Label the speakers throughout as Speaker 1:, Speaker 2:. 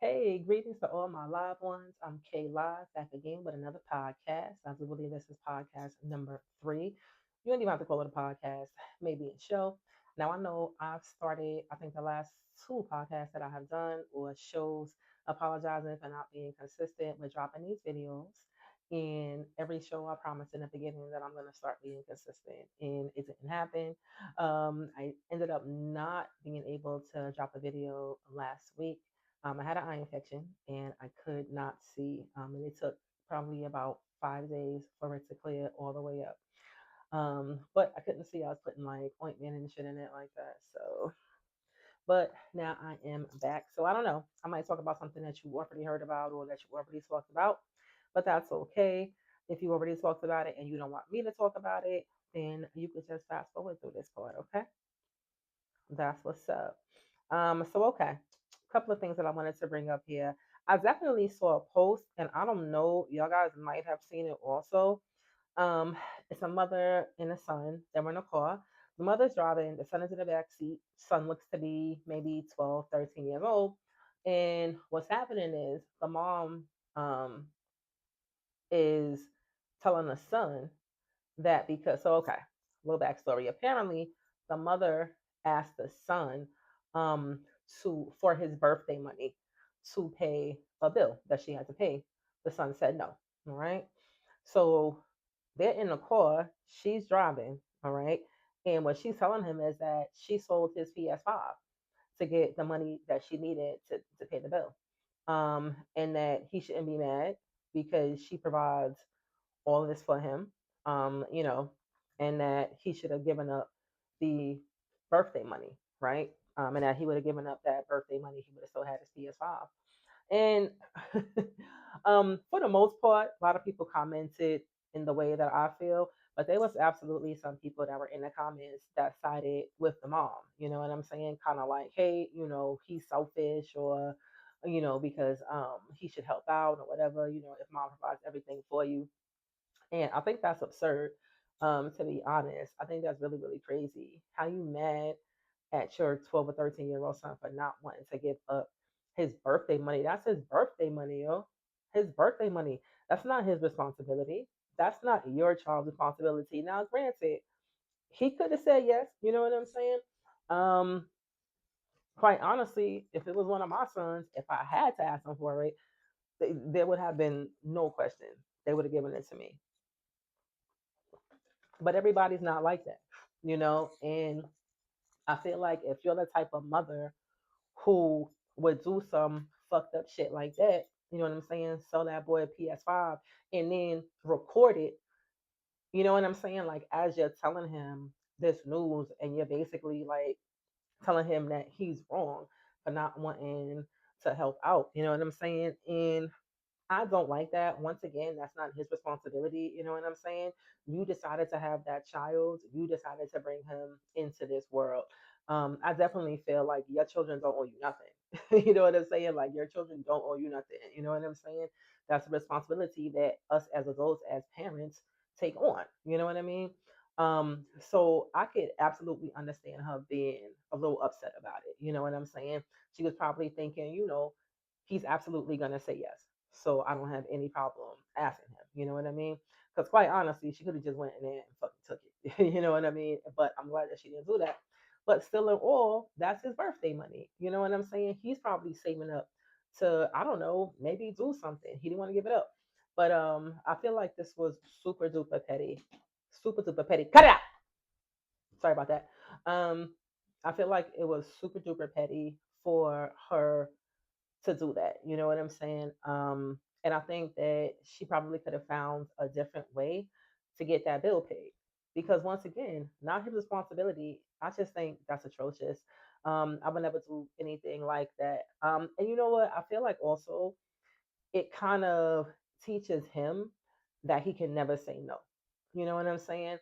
Speaker 1: Hey, greetings to all my live ones. I'm Kay Live, back again with another podcast. I do believe this is podcast number 3. You don't even have to call it a podcast, maybe a show. Now, I know I've started, I think the last two podcasts that I have done or shows apologizing for not being consistent with dropping these videos. In every show, I promised in the beginning that I'm going to start being consistent, and it didn't happen. I ended up not being able to drop a video last week. I had an eye infection and I could not see. And it took probably about 5 days for it to clear all the way up. But I couldn't see. I was putting like ointment and shit in it like that. So, but now I am back. So I don't know. I might talk about something that you already heard about or that you already talked about, but that's okay. If you already talked about it and you don't want me to talk about it, then you could just fast forward through this part, okay? That's what's up. So okay, a couple of things that I wanted to bring up here. I definitely saw a post, and I don't know, y'all guys might have seen it also. Um, it's a mother and a son. They were in a car. The mother's driving, the son is in the back seat. Son looks to be maybe 12, 13 years old. And what's happening is the mom um is telling the son that because so okay, little backstory. Apparently, the mother asked the son um to for his birthday money to pay a bill that she had to pay. The son said no. All right. So they're in the car, she's driving, all right. And what she's telling him is that she sold his PS5 to get the money that she needed to pay the bill. And that he shouldn't be mad because she provides all of this for him, you know, and that he should have given up the birthday money, right? And that he would have given up that birthday money, he would have still had his PS5. And for the most part, a lot of people commented in the way that I feel, but there was absolutely some people that were in the comments that sided with the mom. You know what I'm saying? Kind of like, hey, he's selfish, or because he should help out or whatever. If mom provides everything for you, and I think that's absurd. To be honest, I think that's really, really crazy. How you mad at your 12 or 13-year-old son for not wanting to give up his birthday money? That's his birthday money, yo. His birthday money. That's not his responsibility. That's not your child's responsibility. Now, granted, he could have said yes. You know what I'm saying? Um, Quite honestly, if it was one of my sons, if I had to ask him for it, there would have been no question. They would have given it to me. But everybody's not like that. And I feel like if you're the type of mother who would do some fucked up shit like that, you know what I'm saying? Sell that boy a PS5 and then record it, you know what I'm saying? Like, as you're telling him this news and you're basically like telling him that he's wrong for not wanting to help out, you know what I'm saying? And I don't like that. Once again, that's not his responsibility. You know what I'm saying? You decided to have that child. You decided to bring him into this world. I definitely feel like your children don't owe you nothing. You know what I'm saying? Like, your children don't owe you nothing. You know what I'm saying? That's a responsibility that us as adults, as parents, take on. You know what I mean? So I could absolutely understand her being a little upset about it. You know what I'm saying? She was probably thinking, he's absolutely gonna say yes. So I don't have any problem asking him. You know what I mean? Because quite honestly, she could have just went in there and fucking took it. You know what I mean? But I'm glad that she didn't do that. But still in all, that's his birthday money. You know what I'm saying? He's probably saving up to, I don't know, maybe do something. He didn't want to give it up. But I feel like this was super duper petty. Super duper petty. Cut it out. Sorry about that. Um, I feel like it was super duper petty for her to do that. You know what I'm saying? And I think that she probably could have found a different way to get that bill paid. Because once again, not his responsibility. I just think that's atrocious. I would never do anything like that. And you know what? I feel like also it kind of teaches him that he can never say no. You know what I'm saying?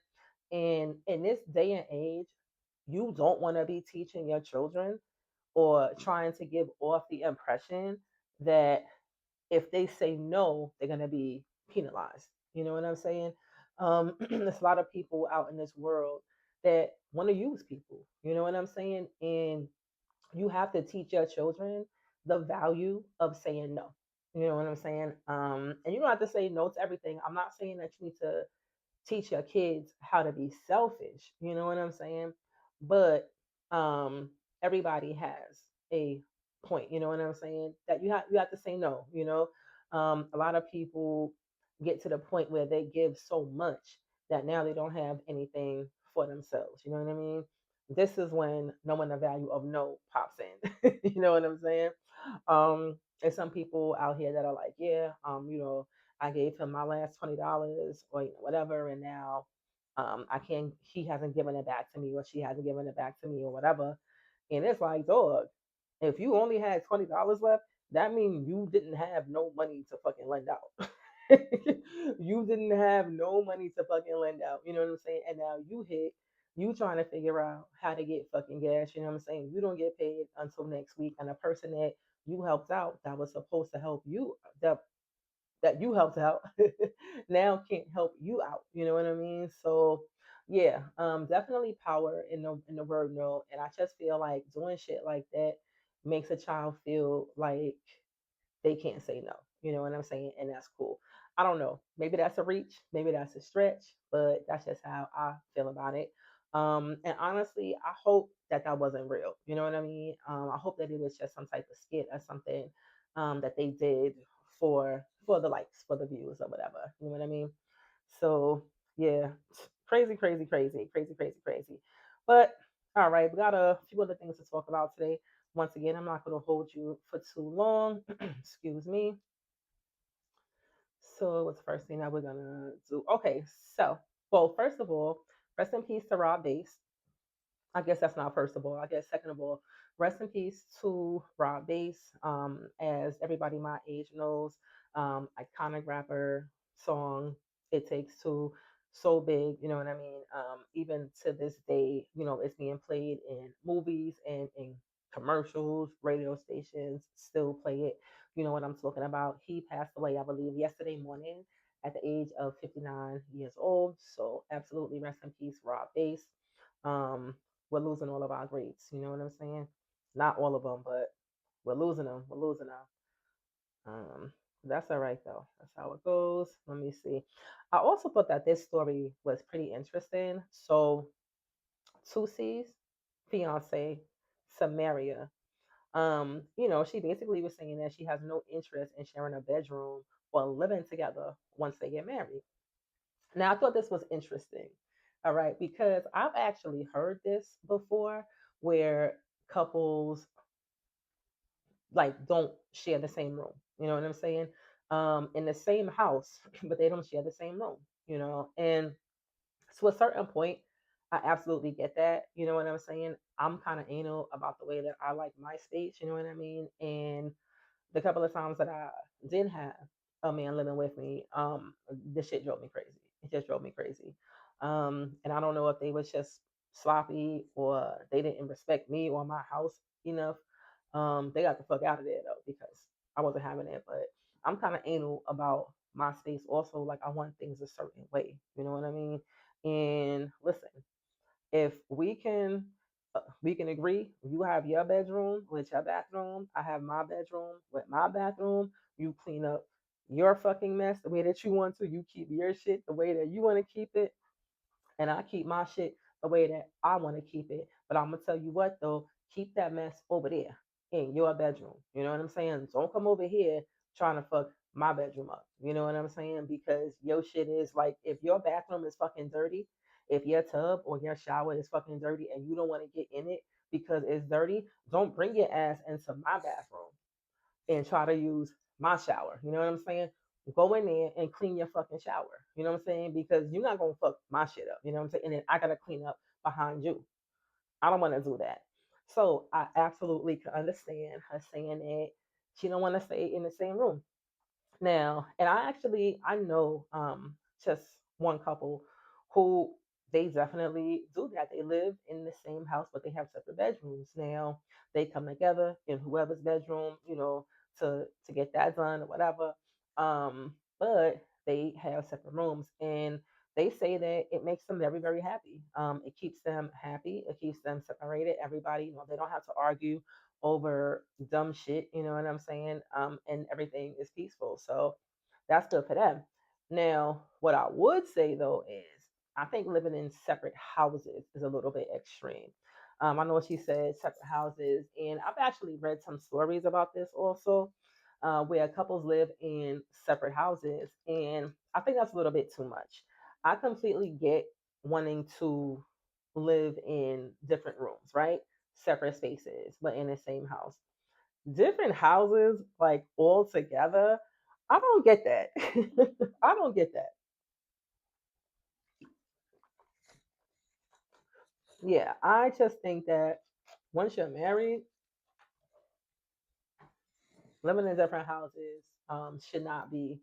Speaker 1: And in this day and age, you don't want to be teaching your children or trying to give off the impression that if they say no, they're going to be penalized. You know what I'm saying? There's a lot of people out in this world that want to use people. You know what I'm saying? And you have to teach your children the value of saying no. You know what I'm saying? And you don't have to say no to everything. I'm not saying that you need to teach your kids how to be selfish. You know what I'm saying? But um, everybody has a point. You know what I'm saying? That you have to say no. A lot of people get to the point where they give so much that now they don't have anything for themselves. You know what I mean? This is when knowing the value of no pops in. You know what I'm saying? There's some people out here that are like, yeah, I gave him my last $20 or whatever, and now I can't. He hasn't given it back to me, or she hasn't given it back to me, or whatever. And it's like, dog, if you only had $20 left, that means you didn't have no money to fucking lend out. You didn't have no money to fucking lend out. You know what I'm saying? And now you trying to figure out how to get fucking gas. You know what I'm saying? You don't get paid until next week, and the person that you helped out that was supposed to help you, that you helped out now can't help you out. You know what I mean? So yeah, definitely power in the word no. And I just feel like doing shit like that makes a child feel like they can't say no. You know what I'm saying? And that's cool. I don't know. Maybe that's a reach. Maybe that's a stretch. But that's just how I feel about it. And honestly, I hope that that wasn't real. You know what I mean? I hope that it was just some type of skit or something that they did for the likes, for the views or whatever. You know what I mean? So yeah, crazy, crazy, crazy, crazy, crazy, crazy. But all right, we got a few other things to talk about today. Once again, I'm not going to hold you for too long. Excuse me. So, what's the first thing that we're going to do? Okay, so, well, first of all, rest in peace to Rob Base. I guess that's not first of all. I guess second of all, rest in peace to Rob Bass. As everybody my age knows, iconic rapper song "It Takes Two," so big. You know what I mean? Even to this day, it's being played in movies and in commercials, radio stations still play it. You know what I'm talking about? He passed away, I believe, yesterday morning at the age of 59 years old. So absolutely rest in peace, Rob Bass. Um, we're losing all of our greats. You know what I'm saying? Not all of them, but we're losing them. We're losing them. That's all right though. That's how it goes. Let me see. I also thought that this story was pretty interesting. So Tusi's fiance, Samaria, she basically was saying that she has no interest in sharing a bedroom or living together once they get married. Now, I thought this was interesting, all right, because I've actually heard this before where couples like don't share the same room. You know what I'm saying? In the same house, but they don't share the same room. And to a certain point, I absolutely get that. You know what I'm saying? I'm kind of anal about the way that I like my space. You know what I mean? And the couple of times that I did have a man living with me, this shit drove me crazy. It just drove me crazy. And I don't know if they was just sloppy or they didn't respect me or my house enough. They got the fuck out of there though because I wasn't having it. But I'm kind of anal about my space also. Like I want things a certain way. You know what I mean? And listen, if we can agree, you have your bedroom with your bathroom, I have my bedroom with my bathroom. You clean up your fucking mess the way that you want to. You keep your shit the way that you want to keep it, and I keep my shit the way that I want to keep it. But I'm gonna tell you what though, keep that mess over there in your bedroom. You know what I'm saying? Don't come over here trying to fuck my bedroom up. You know what I'm saying? Because your shit is like, if your bathroom is fucking dirty, if your tub or your shower is fucking dirty and you don't want to get in it because it's dirty, don't bring your ass into my bathroom and try to use my shower. You know what I'm saying? Go in there and clean your fucking shower. You know what I'm saying? Because you're not gonna fuck my shit up. You know what I'm saying? And then I gotta clean up behind you. I don't want to do that. So I absolutely can understand her saying that she don't want to stay in the same room. Now, and I know just one couple who they definitely do that. They live in the same house, but they have separate bedrooms. Now they come together in whoever's bedroom, to get that done or whatever. But they have separate rooms, and they say that it makes them very, very happy. It keeps them happy. It keeps them separated. Everybody, they don't have to argue over dumb shit, you know what I'm saying? And everything is peaceful. So that's good for them. Now, what I would say though is I think living in separate houses is a little bit extreme. I know she said separate houses, and I've actually read some stories about this also, where couples live in separate houses, and I think that's a little bit too much. I completely get wanting to live in different rooms, right? Separate spaces, but in the same house. Different houses, like all together, I don't get that. I don't get that. Yeah, I just think that once you're married, living in different houses should not be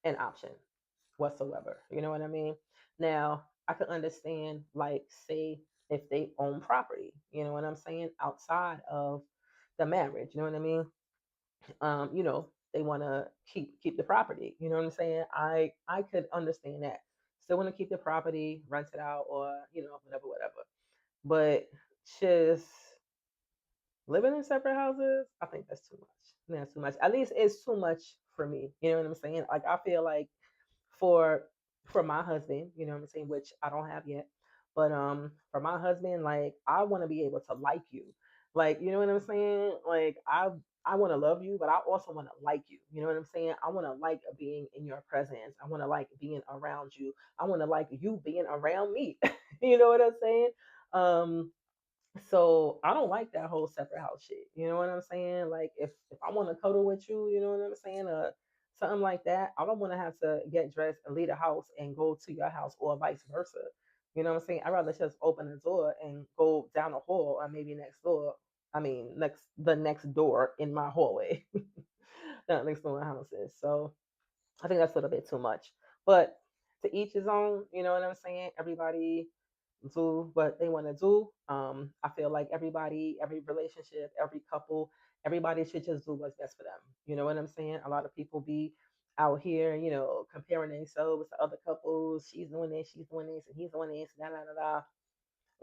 Speaker 1: an option whatsoever. You know what I mean? Now, I could understand, like, say, if they own property, you know what I'm saying, outside of the marriage, you know what I mean? They want to keep the property. You know what I'm saying? I could understand that. Still want to keep the property, rent it out, or whatever, whatever. But just living in separate houses, I think that's too much. That's too much. At least it's too much for me. You know what I'm saying? Like I feel like for for my husband, you know what I'm saying, which I don't have yet. But for my husband, like I want to be able to like you. Like, you know what I'm saying? Like I want to love you, but I also want to like you. You know what I'm saying? I want to like being in your presence. I want to like being around you. I want to like you being around me. You know what I'm saying? Um so I don't like that whole separate house shit. You know what I'm saying? Like if I want to cuddle with you, you know what I'm saying? Something like that. I don't want to have to get dressed and leave the house and go to your house or vice versa. You know what I'm saying? I'd rather just open the door and go down the hall or maybe next door. I mean, the next door in my hallway, not next door in houses. So I think that's a little bit too much. But to each his own, you know what I'm saying? Everybody do what they want to do. I feel like everybody, every relationship, every couple, everybody should just do what's best for them. You know what I'm saying? A lot of people be out here, comparing themselves to other couples. She's doing this, she's doing this, and he's doing this, da da da da.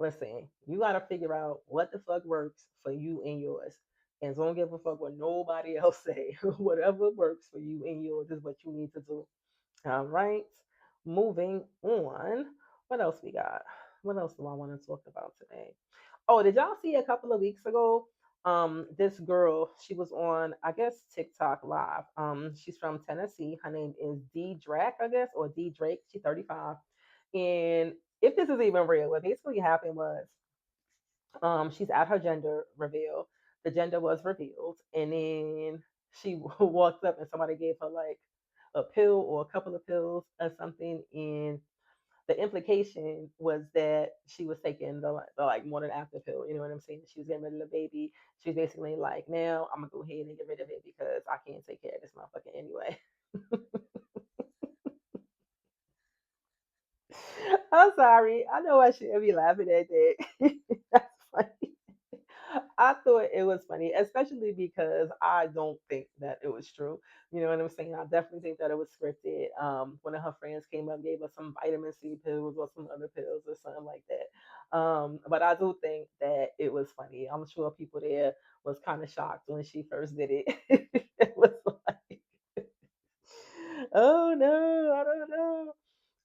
Speaker 1: Listen, you gotta figure out what the fuck works for you and yours. And don't give a fuck what nobody else say. Whatever works for you and yours is what you need to do. All right. Moving on. What else we got? What else do I want to talk about today? Oh, did y'all see a couple of weeks ago? This girl, she was on, I guess, TikTok live. She's from Tennessee. Her name is D Drake, I guess, or D Drake. She's 35. And if this is even real, what basically happened was she's at her gender reveal. The gender was revealed, and then she walked up and somebody gave her like a pill or a couple of pills or something, and the implication was that she was taking the like morning after pill. You know what I'm saying? She was getting rid of the baby. She's basically like, now I'm gonna go ahead and get rid of it because I can't take care of this motherfucker anyway. I'm sorry. I know I shouldn't be laughing at that. That's funny. I thought it was funny, especially because I don't think that it was true. You know what I'm saying? I definitely think that it was scripted. One of her friends came up, gave her some vitamin C pills or some other pills or something like that. But I do think that it was funny. I'm sure people there was kind of shocked when she first did it. It was like, oh no, I don't know.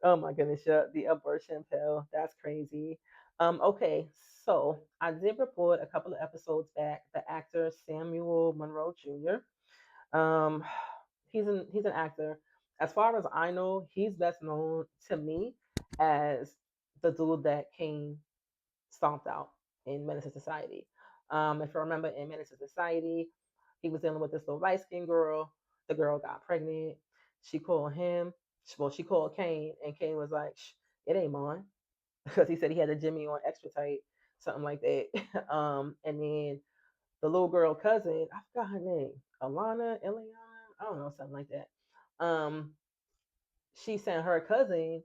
Speaker 1: Oh my goodness, yeah, the abortion pill. That's crazy. Okay, so I did report a couple of episodes back the actor Samuel Monroe Jr. Um, he's an actor. As far as I know, he's best known to me as the dude that Kane stomped out in Menace to Society. If you remember in Menace to Society, he was dealing with this little light skinned girl. The girl got pregnant. She called him. Well, she called Kane, and Kane was like, "It ain't mine," because he said he had a Jimmy on extra tight, something like that. And then the little girl cousin, I forgot her name, Eliana, I don't know, something like that. She sent her cousin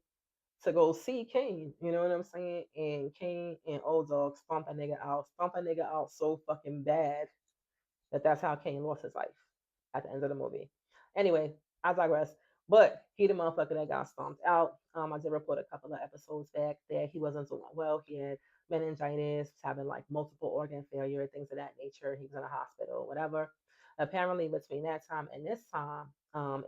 Speaker 1: to go see Kane. You know what I'm saying? And Kane and Old Dog stomped that nigga out so fucking bad that's how Kane lost his life at the end of the movie. Anyway, I digress. But he the motherfucker that got stomped out. I did report a couple of episodes back that he wasn't doing well. He had meningitis, having like multiple organ failure, things of that nature. He was in a hospital, whatever. Apparently, between that time and this time,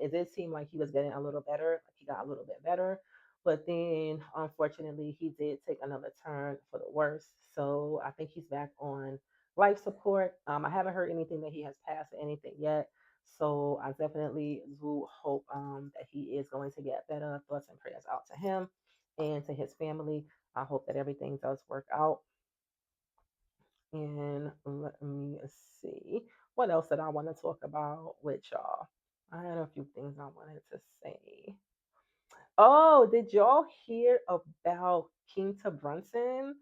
Speaker 1: it did seem like he was getting a little better, like he got a little bit better. But then, unfortunately, he did take another turn for the worse. So I think he's back on life support. I haven't heard anything that he has passed or anything yet. So I definitely do hope that he is going to get better. Thoughts and prayers out to him and to his family. I hope that everything does work out. And let me see what else did I want to talk about with y'all. I had a few things I wanted to say. Oh, did y'all hear about Quinta Brunson?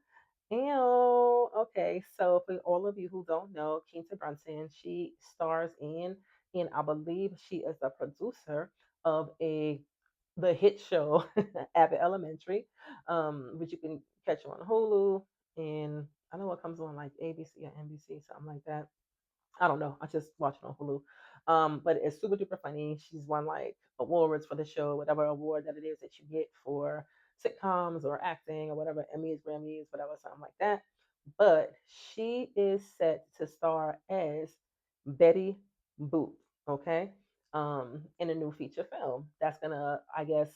Speaker 1: Ew. Okay, so for all of you who don't know, Quinta Brunson, she stars in, and I believe she is the producer of a the hit show Abbott Elementary, which you can catch on Hulu, and I know it comes on like ABC or NBC, something like that. I don't know. I just watch it on Hulu. But it's super duper funny. She's won like awards for the show, whatever award that it is that you get for sitcoms or acting or whatever, Emmys, Grammys, whatever, something like that. But she is set to star as Betty Boop, okay? In a new feature film that's gonna, I guess,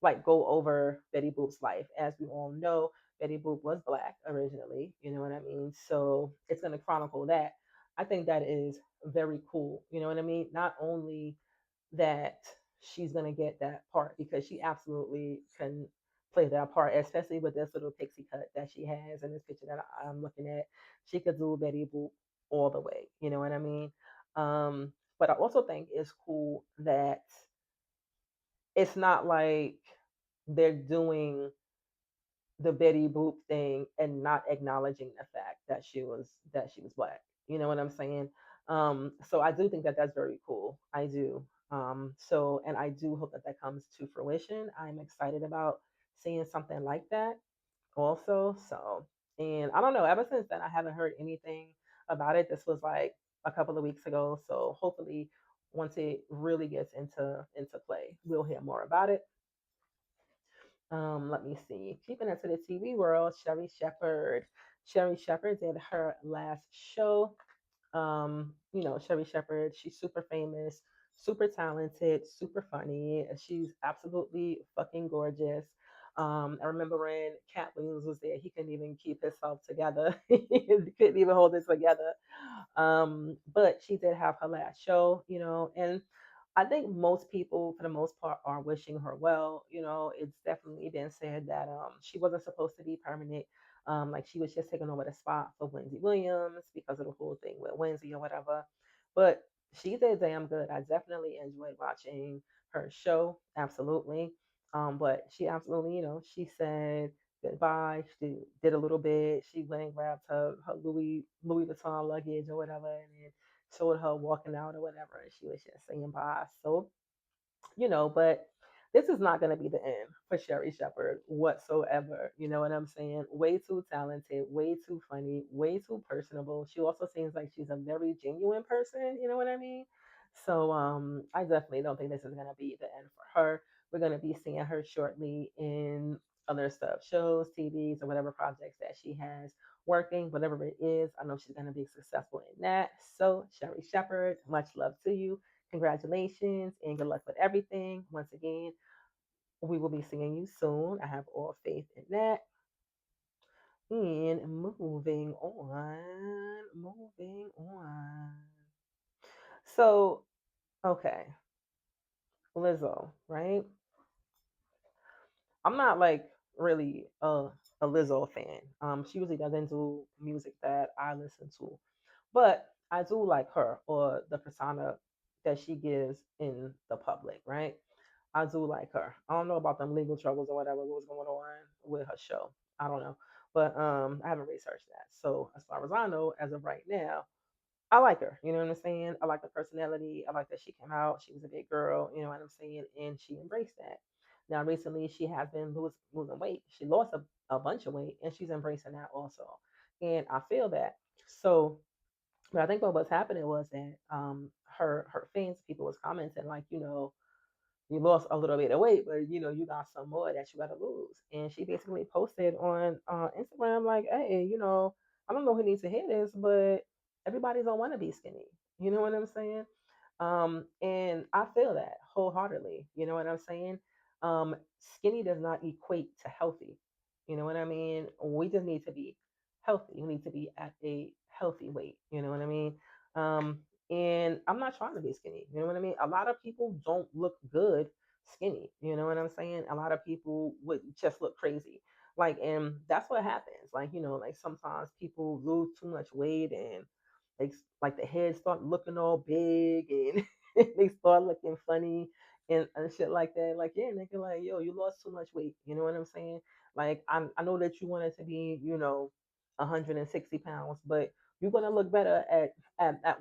Speaker 1: like go over Betty Boop's life. As we all know, Betty Boop was black originally, you know what I mean? So it's going to chronicle that. I think that is very cool, you know what I mean? Not only that she's going to get that part because she absolutely can play that part, especially with this little pixie cut that she has in this picture that I'm looking at. She could do Betty Boop all the way, you know what I mean? But I also think it's cool that it's not like they're doing the Betty Boop thing and not acknowledging the fact that she was black. You know what I'm saying? So I do think that that's very cool. I do. So and I do hope that that comes to fruition. I'm excited about seeing something like that also. So and I don't know. Ever since then, I haven't heard anything about it. This was like a couple of weeks ago. So hopefully, once it really gets into play, we'll hear more about it. Let me see. Keeping into the TV world, Sherry Shepherd. Sherry Shepherd did her last show. Sherry Shepherd, she's super famous, super talented, super funny. She's absolutely fucking gorgeous. I remember when Cat Williams was there, he couldn't even keep himself together. He couldn't even hold it together. But she did have her last show, and I think most people, for the most part, are wishing her well. It's definitely been said that she wasn't supposed to be permanent. Like she was just taking over the spot for Wendy Williams because of the whole thing with Wendy or whatever. But she did damn good. I definitely enjoyed watching her show. Absolutely. But she absolutely, she said goodbye. She did a little bit. She went and grabbed her Louis Vuitton luggage or whatever, and then showed her walking out or whatever, and she was just saying bye. So but this is not going to be the end for Sherry Shepherd whatsoever. You know what I'm saying? Way too talented, way too funny, way too personable. She also seems like she's a very genuine person. You know what I mean? So I definitely don't think this is going to be the end for her. We're going to be seeing her shortly in other stuff, shows, TVs, or whatever projects that she has working, whatever it is. I know she's going to be successful in that. So, Sherry Shepherd, much love to you. Congratulations and good luck with everything. Once again, we will be seeing you soon. I have all faith in that. And moving on. So, okay, Lizzo, right? I'm not like really a Lizzo fan. She usually doesn't do music that I listen to, but I do like her or the persona that she gives in the public, right? I do like her. I don't know about them legal troubles or whatever what was going on with her show. I don't know, but I haven't researched that. So as far as I know, as of right now, I like her. You know what I'm saying? I like the personality. I like that she came out. She was a big girl. You know what I'm saying? And she embraced that. Now, recently, she has been losing weight. She lost a bunch of weight, and she's embracing that also. And I feel that. So, but I think what was happening was that her fans, people was commenting like, you lost a little bit of weight, but you got some more that you got to lose. And she basically posted on Instagram like, hey, I don't know who needs to hear this, but everybody don't want to be skinny. You know what I'm saying? And I feel that wholeheartedly. You know what I'm saying? Skinny does not equate to healthy. You know what I mean? We just need to be healthy. We need to be at a healthy weight. You know what I mean? Um, and I'm not trying to be skinny. You know what I mean? A lot of people don't look good skinny. You know what I'm saying? A lot of people would just look crazy. Like, and that's what happens. Like, like sometimes people lose too much weight and like the head start looking all big and they start looking funny and shit like that. Like, yeah, nigga, like, yo, you lost too much weight. You know what I'm saying? Like, I know that you wanted to be, 160 pounds, but you're gonna look better at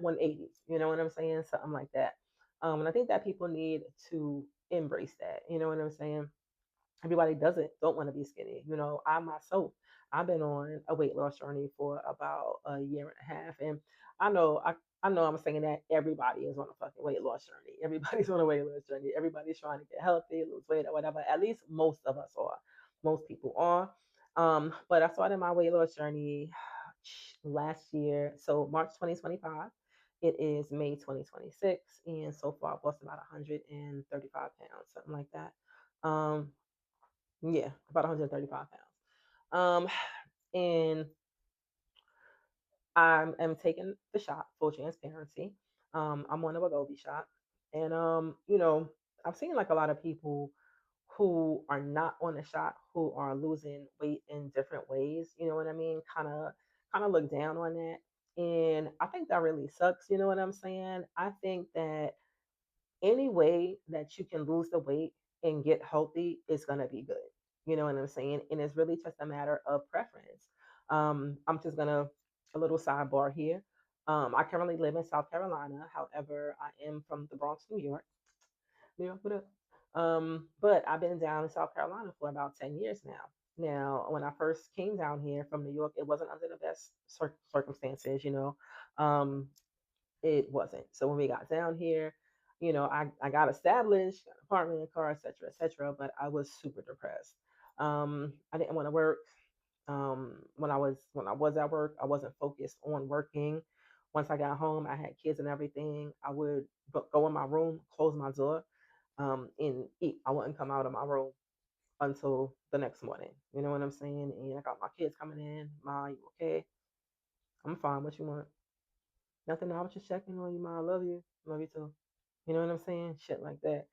Speaker 1: 180. You know what I'm saying? Something like that. And I think that people need to embrace that. You know what I'm saying? Everybody don't want to be skinny. I myself, I've been on a weight loss journey for about a year and a half, and I know I'm saying that everybody is on a fucking weight loss journey. Everybody's on a weight loss journey. Everybody's trying to get healthy, lose weight, or whatever. At least most of us are. Most people are. But I started my weight loss journey last year, so March 2025. It is May 2026, and so far I've lost about 135 pounds, something like that. Yeah, about 135 pounds. And I am taking the shot, full transparency. I'm on a Wegovy shot. And, I've seen like a lot of people who are not on the shot who are losing weight in different ways. You know what I mean? Kind of look down on that. And I think that really sucks. You know what I'm saying? I think that any way that you can lose the weight and get healthy is going to be good. You know what I'm saying? And it's really just a matter of preference. I'm just going to, a little sidebar here. I currently live in South Carolina. However, I am from the Bronx, New York. New York, what up? But I've been down in South Carolina for about 10 years now. Now, when I first came down here from New York, it wasn't under the best circumstances, Um, it wasn't. So when we got down here, I got established, got an apartment, car, etc., etc. But I was super depressed. I didn't want to work. When I was at work, I wasn't focused on working. Once I got home, I had kids and everything. I would go in my room, close my door, and eat. I wouldn't come out of my room until the next morning. You know what I'm saying? And I got my kids coming in. Ma, you okay? I'm fine. What you want? Nothing. I was just checking on you, ma. I love you. Love you too. You know what I'm saying? Shit like that.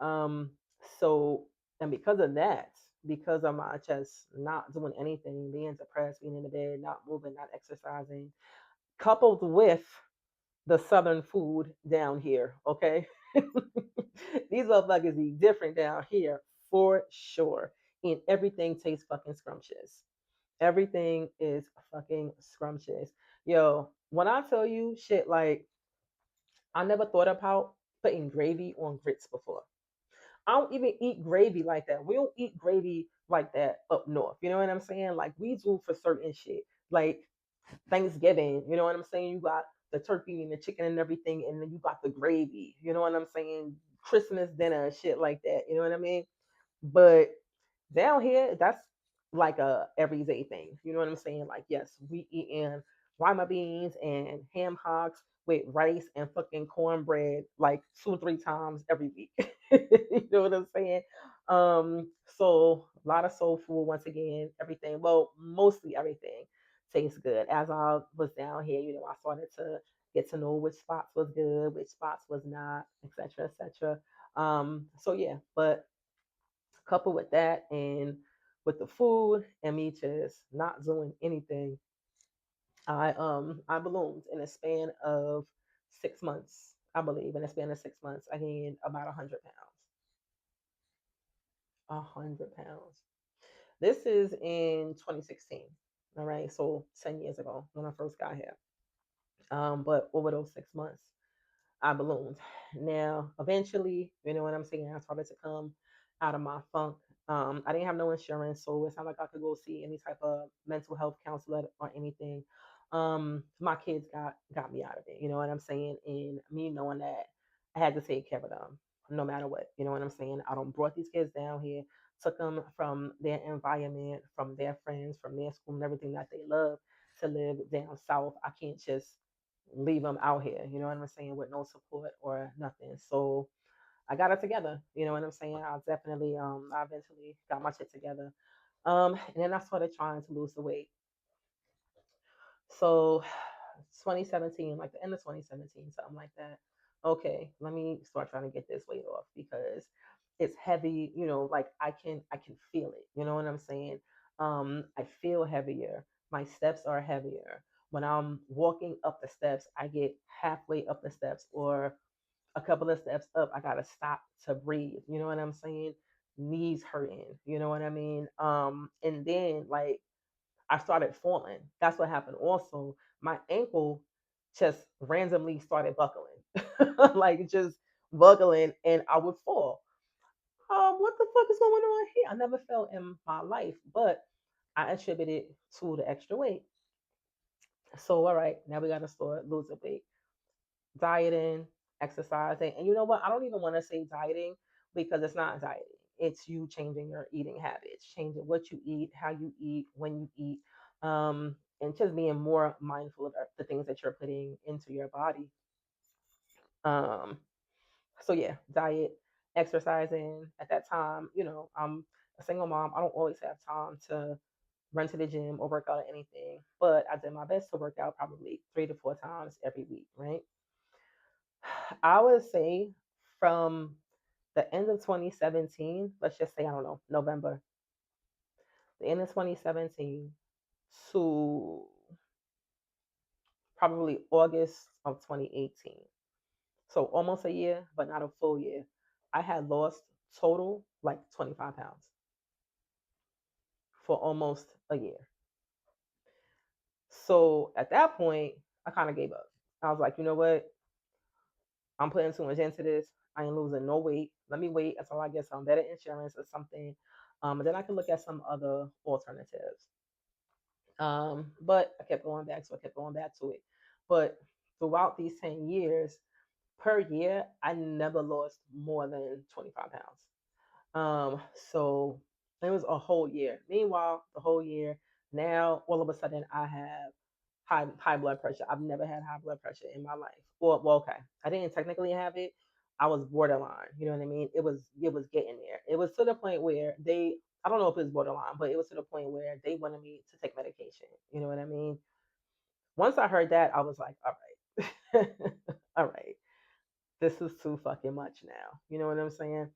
Speaker 1: Um, so, and because of that, because of my just not doing anything, being depressed, being in the bed, not moving, not exercising, coupled with the southern food down here, okay? These motherfuckers eat different down here for sure. And everything tastes fucking scrumptious. Everything is fucking scrumptious. Yo, when I tell you shit like I never thought about putting gravy on grits before. I don't even eat gravy like that. We don't eat gravy like that up north. You know what I'm saying? Like we do for certain shit. Like Thanksgiving, you know what I'm saying? You got the turkey and the chicken and everything, and then you got the gravy. You know what I'm saying? Christmas dinner, shit like that. You know what I mean? But down here, that's like a everyday thing. You know what I'm saying? Like, yes, we eating lima beans and ham hocks with rice and fucking cornbread like 2 or 3 times every week. You know what I'm saying? So a lot of soul food once again, everything. Well, mostly everything tastes good. As I was down here, I started to get to know which spots was good, which spots was not, etc., etc. So yeah, but coupled with that and with the food and me just not doing anything, I ballooned in a span of 6 months. I believe in a span of 6 months, I gained about 100 pounds. 100 pounds. This is in 2016. All right, so 10 years ago when I first got here. But over those 6 months, I ballooned. Now, eventually, you know what I'm saying, I started to come out of my funk. I didn't have no insurance, so it's not like I could go see any type of mental health counselor or anything. My kids got me out of it. You know what I'm saying? And me knowing that I had to take care of them. no matter what. You know what I'm saying? I don't brought these kids down here, took them from their environment, from their friends, from their school and everything that they love to live down south. I can't just leave them out here, you know what I'm saying, with no support or nothing. So I got it together, you know what I'm saying. I eventually got my shit together. And then I started trying to lose the weight. So 2017, like the end of 2017, something like that. Okay, let me start trying to get this weight off because it's heavy, like I can feel it. You know what I'm saying? I feel heavier. My steps are heavier. When I'm walking up the steps, I get halfway up the steps or a couple of steps up, I gotta stop to breathe. You know what I'm saying? Knees hurting. You know what I mean? And then like I started falling. That's what happened. Also, my ankle just randomly started buckling, like just buckling, and I would fall. What the fuck is going on here? I never felt in my life, but I attribute it to the extra weight. So, all right, now we got to start losing weight, dieting, exercising, and you know what? I don't even want to say dieting because it's not dieting. It's you changing your eating habits, changing what you eat, how you eat, when you eat, and just being more mindful of the things that you're putting into your body. Um, so yeah, diet, exercising. At that time, I'm a single mom. I don't always have time to run to the gym or work out or anything, but I did my best to work out probably 3 to 4 times every week, right? I would say from the end of 2017, let's just say, I don't know, November, the end of 2017 to probably August of 2018. So almost a year, but not a full year. I had lost total like 25 pounds for almost a year. So at that point, I kind of gave up. I was like, you know what? I'm putting too much into this. I ain't losing no weight. Let me wait until I get some better insurance or something. And then I can look at some other alternatives. But I kept going back, so I kept going back to it. But throughout these 10 years, per year, I never lost more than 25 pounds. So it was a whole year. Meanwhile, the whole year, now all of a sudden I have high blood pressure. I've never had high blood pressure in my life. Well, okay, I didn't technically have it. I was borderline. You know what I mean? It was getting there. It was to the point where they I don't know if it was borderline, but it was to the point where they wanted me to take medication. You know what I mean? Once I heard that, I was like, all right, all right, this is too fucking much now. You know what I'm saying?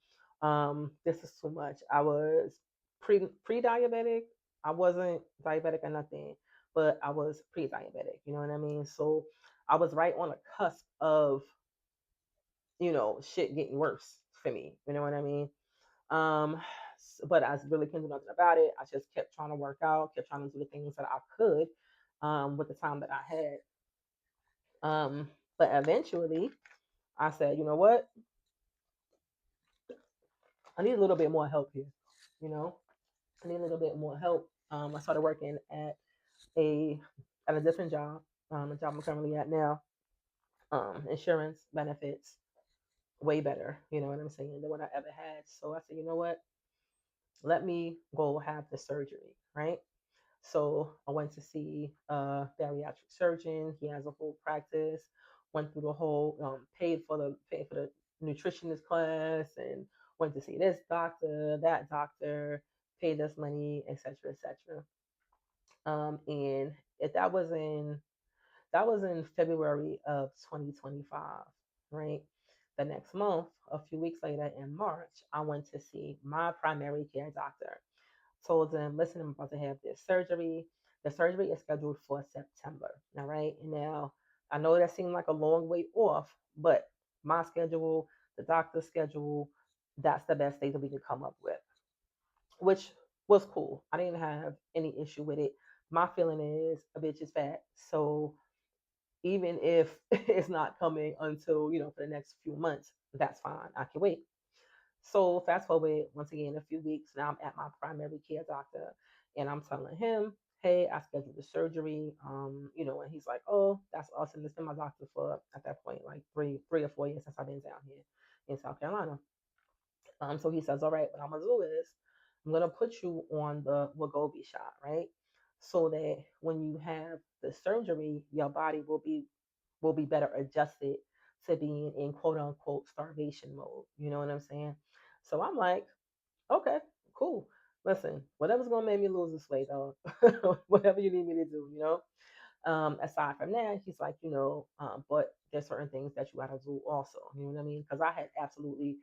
Speaker 1: This is too much. I was pre diabetic. I wasn't diabetic or nothing, but I was pre diabetic. You know what I mean? So I was right on the cusp of shit getting worse for me. You know what I mean? Um, but I really couldn't do nothing about it. I just kept trying to work out, kept trying to do the things that I could with the time that I had. But eventually, I said, you know what? I need a little bit more help here. You know, I need a little bit more help. I started working a at a different job, the job I'm currently at now. Insurance benefits way better. You know what I'm saying than what I ever had. So I said, you know what? Let me go have the surgery, right? So I went to see a bariatric surgeon. He has a whole practice. Went through the whole paid for the nutritionist class and went to see this doctor, that doctor, paid this money, etc., etc. And if that was in February of 2025, right? The next month, a few weeks later in March, I went to see my primary care doctor. Told them, listen, I'm about to have this surgery. The surgery is scheduled for September. All right. And now I know that seemed like a long way off, but my schedule, the doctor's schedule, that's the best date that we could come up with, which was cool. I didn't have any issue with it. My feeling is a bitch is fat. So even if it's not coming until, for the next few months, that's fine. I can wait. So fast forward once again a few weeks. Now I'm at my primary care doctor, and I'm telling him, "Hey, I scheduled the surgery." And he's like, "Oh, that's awesome." It's been my doctor for at that point like 3 or 4 years since I've been down here. in South Carolina. So he says, all right, what I'm gonna do is I'm gonna put you on the Wegovy shot, right? So that when you have the surgery, your body will be better adjusted to being in quote unquote starvation mode. You know what I'm saying? So I'm like, okay, cool. Listen, whatever's gonna make me lose this weight, though, whatever you need me to do, you know. Aside from that, he's like, but there's certain things that you gotta do also. You know what I mean? Because I had absolutely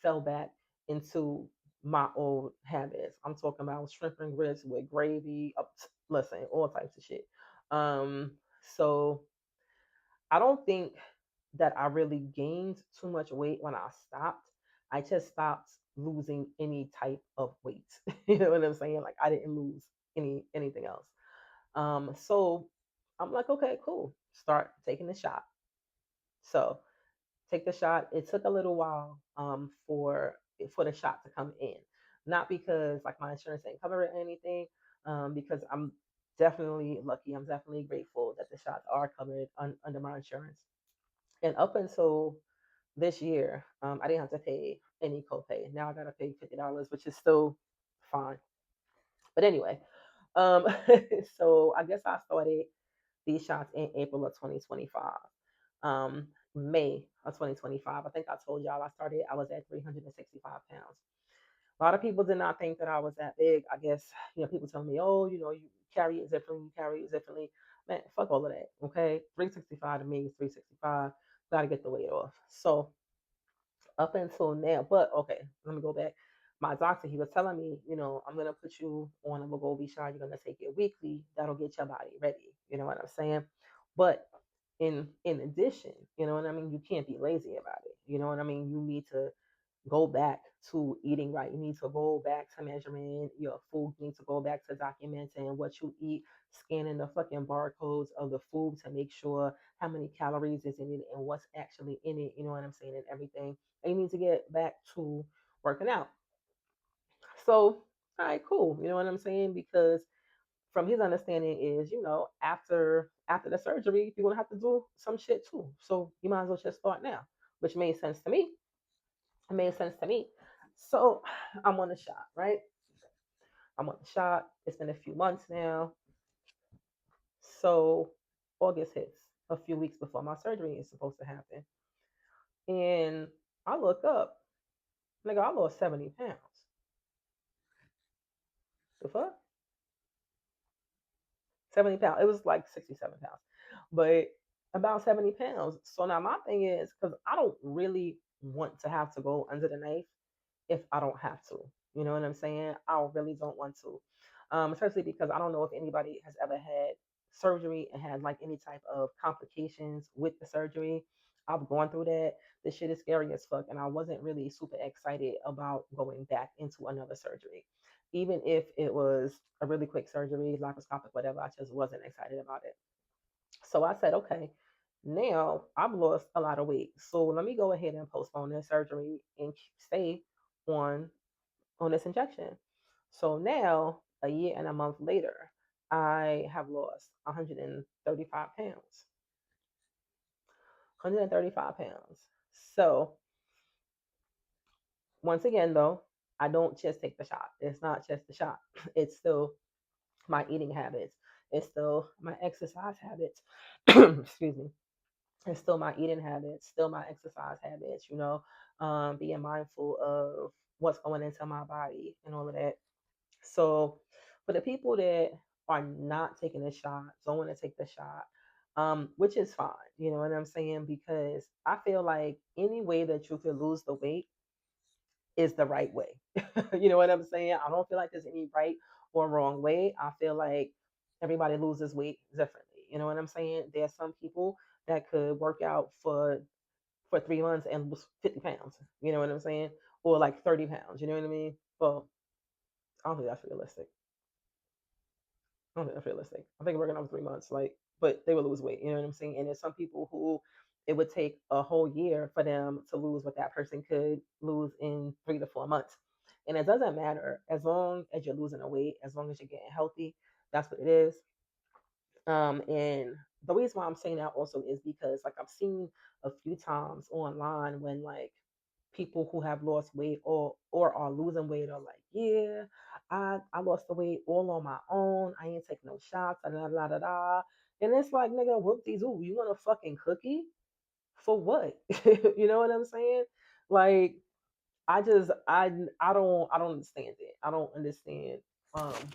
Speaker 1: fell back into my old habits. I'm talking about shrimp and grits with gravy. Listen, all types of shit. Um, so I don't think that I really gained too much weight when I stopped. I just stopped losing any type of weight. You know what I'm saying? Like I didn't lose anything else. So I'm like, okay, cool. Start taking the shot. So take the shot. It took a little while for the shot to come in, not because like my insurance ain't cover it or anything, because I'm definitely lucky. I'm definitely grateful that the shots are covered under my insurance. And up until this year, I didn't have to pay any copay. Now I gotta pay $50, which is still fine. But anyway, um, so I guess I started these shots in April of 2025. May of 2025. I think I told y'all I was at 365 pounds. A lot of people did not think that I was that big. I guess, people tell me, oh, you carry it differently, you carry it differently. Man, fuck all of that. Okay. 365 to me is 365. Gotta get the weight off. So up until now. But okay, let me go back. My doctor, he was telling me, I'm gonna put you on a Wegovy shot. You're gonna take it weekly. That'll get your body ready. You know what I'm saying? But in addition, you know what I mean. You can't be lazy about it. You know what I mean. You need to go back to eating right. You need to go back to measuring your food. You need to go back to documenting what you eat, scanning the fucking barcodes of the food to make sure how many calories is in it and what's actually in it. You know what I'm saying? And everything. And you need to get back to working out. So, all right, cool. You know what I'm saying? Because from his understanding is, after the surgery, you're gonna have to do some shit too. So you might as well just start now, which made sense to me. It made sense to me. So I'm on the shot, right? I'm on the shot. It's been a few months now. So August hits a few weeks before my surgery is supposed to happen. And I look up, nigga, I lost 70 pounds. The fuck? 70 pounds. It was like 67 pounds, but about 70 pounds. So now my thing is, because I don't really want to have to go under the knife if I don't have to. You know what I'm saying? I really don't want to. Especially because I don't know if anybody has ever had surgery and had like any type of complications with the surgery. I've gone through that. This shit is scary as fuck, and I wasn't really super excited about going back into another surgery. Even if it was a really quick surgery, laparoscopic, whatever, I just wasn't excited about it. So I said, okay, now I've lost a lot of weight. So let me go ahead and postpone this surgery and stay on on this injection. So now, a year and a month later, I have lost 135 pounds. 135 pounds. So once again, though, I don't just take the shot. It's not just the shot. It's still my eating habits. It's still my exercise habits. Excuse me. It's still my eating habits, still my exercise habits, being mindful of what's going into my body and all of that. So for the people that are not taking the shot, don't want to take the shot, which is fine, you know what I'm saying? Because I feel like any way that you could lose the weight is the right way. You know what I'm saying? I don't feel like there's any right or wrong way. I feel like everybody loses weight differently. You know what I'm saying? There's some people that could work out for 3 months and lose 50 pounds. You know what I'm saying? Or like 30 pounds. You know what I mean? Well, I don't think that's realistic. I don't think that's realistic. I think working out for 3 months, like, but they will lose weight. You know what I'm saying? And there's some people who it would take a whole year for them to lose what that person could lose in 3 to 4 months. And it doesn't matter as long as you're losing a weight, as long as you're getting healthy. That's what it is. And the reason why I'm saying that also is because like I've seen a few times online when like people who have lost weight or are losing weight are like, yeah, I lost the weight all on my own. I ain't taking no shots, da da da da da. And it's like, nigga, whoop these ooh, you want a fucking cookie? For what? You know what I'm saying? Like, I just I don't understand it. I don't understand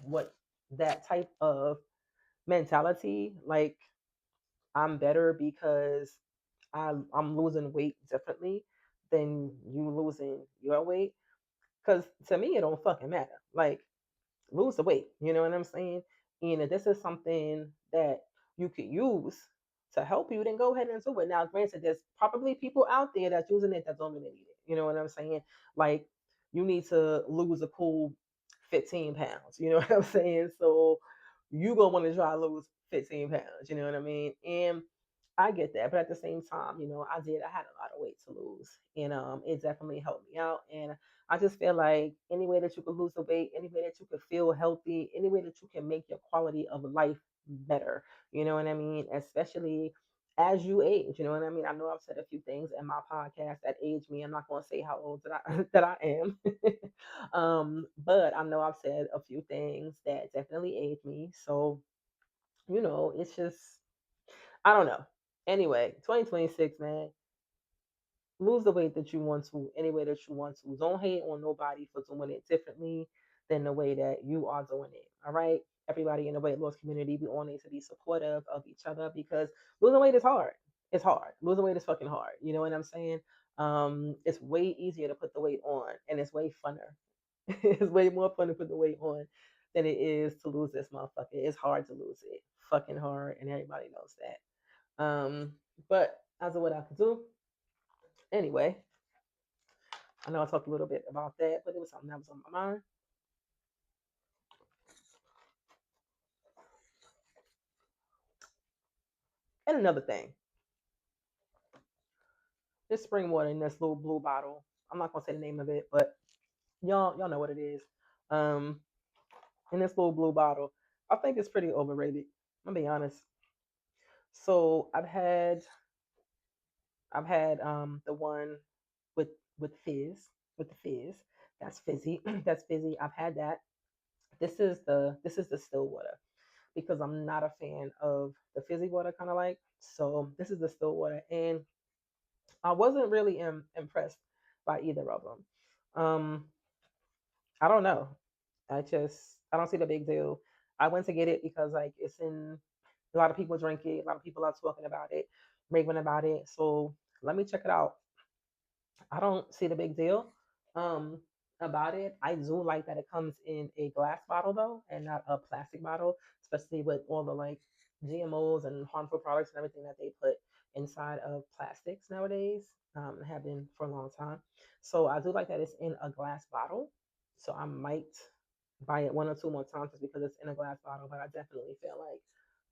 Speaker 1: what that type of mentality. Like, I'm better because I'm losing weight differently than you losing your weight. Because to me, it don't fucking matter. Like, lose the weight. You know what I'm saying? And if this is something that you could use to help you, then go ahead and do it. Now, granted, there's probably people out there that's using it that don't really need it. You know what I'm saying? Like, you need to lose a cool 15 pounds. You know what I'm saying? So you gonna want to try to lose 15 pounds. You know what I mean? And I get that, but at the same time, I had a lot of weight to lose, and it definitely helped me out. And I just feel like any way that you could lose the weight, any way that you could feel healthy, any way that you can make your quality of life better. You know what I mean? Especially as you age. You know what I mean? I know I've said a few things in my podcast that age me. I'm not going to say how old that I that I am, but I know I've said a few things that definitely age me. So it's just I don't know. Anyway, 2026, man, lose the weight that you want to any way that you want to. Don't hate on nobody for doing it differently than the way that you are doing it. All right. Everybody in the weight loss community, we all need to be supportive of each other because losing weight is hard. It's hard. Losing weight is fucking hard. You know what I'm saying? It's way easier to put the weight on and it's way funner. It's way more fun to put the weight on than it is to lose this motherfucker. It's hard to lose it. Fucking hard, and everybody knows that. But as of what I could do, anyway, I know I talked a little bit about that, but it was something that was on my mind. And another thing, this spring water in this little blue bottle. I'm not gonna say the name of it, but y'all know what it is. Um, in this little blue bottle, I think it's pretty overrated. I'm gonna be honest. So I've had the one with with fizz with the fizz. That's fizzy. That's fizzy. I've had that. This is the still water because I'm not a fan of the fizzy water kind of like. So this is the still water, and I wasn't really impressed by either of them. I don't know. I don't see the big deal. I went to get it because like it's in a lot of people drink it, a lot of people are talking about it, raving about it. So let me check it out. I don't see the big deal um, about it. I do like that it comes in a glass bottle though, and not a plastic bottle, especially with all the like GMOs and harmful products and everything that they put inside of plastics nowadays. Have been for a long time. So I do like that it's in a glass bottle. So I might buy it one or two more times just because it's in a glass bottle. But I definitely feel like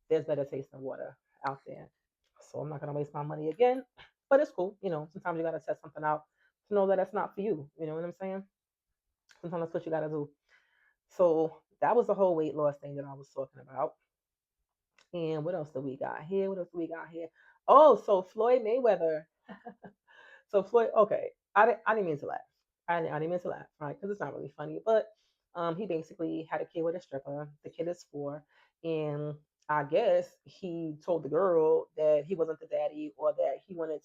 Speaker 1: there's better tasting water out there. So I'm not gonna waste my money again. But it's cool. Sometimes you gotta test something out to know that it's not for you. You know what I'm saying? Sometimes that's what you gotta do. So that was the whole weight loss thing that I was talking about. And what else do we got here? What else do we got here? Oh, so Floyd Mayweather. So Floyd, okay, I didn't mean to laugh. I didn't mean to laugh, right? Because it's not really funny. But he basically had a kid with a stripper. The kid is 4, and I guess he told the girl that he wasn't the daddy or that he wanted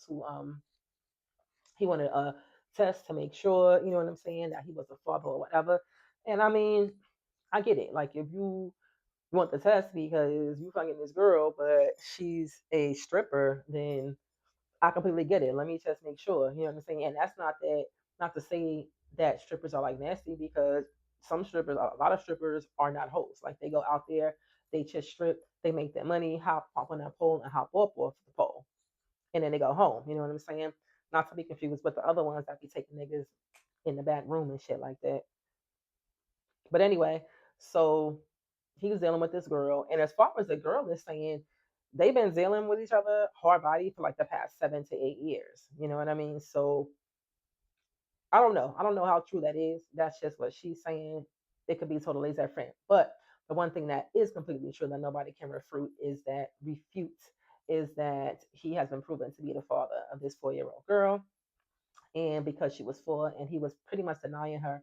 Speaker 1: a test to make sure, you know what I'm saying, that he was the father or whatever. And I mean, I get it. Like if you want the test because you fucking this girl, but she's a stripper, then I completely get it. Let me just make sure. You know what I'm saying? And that's not to say that strippers are like nasty because a lot of strippers are not hoes. Like they go out there, they just strip, they make their money, hop on that pole and hop off the pole, and then they go home. You know what I'm saying? Not to be confused with the other ones that be taking niggas in the back room and shit like that. But anyway, so he was dealing with this girl, and as far as the girl is saying, they've been dealing with each other hard body for like the past 7 to 8 years. You know what I mean? So I don't know. I don't know how true that is. That's just what she's saying. It could be totally different. But the one thing that is completely true that nobody can refute is that he has been proven to be the father of this 4-year-old girl. and because she was full and he was pretty much denying her,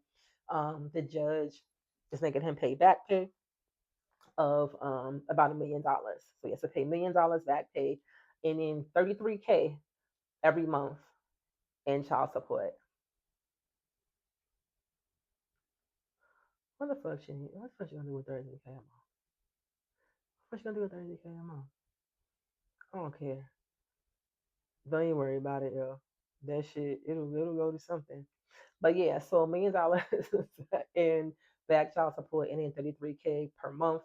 Speaker 1: the judge is making him pay back pay of about $1 million. So he has to pay $1 million back pay, and then 33K every month in child support. What the fuck she? What the fuck she gonna do with 33K a month? What she gonna do with 33K a month? I don't care. Don't even worry about it, yo. That shit, it'll go to something. But yeah, so $1 million in back child support and then 33K per month.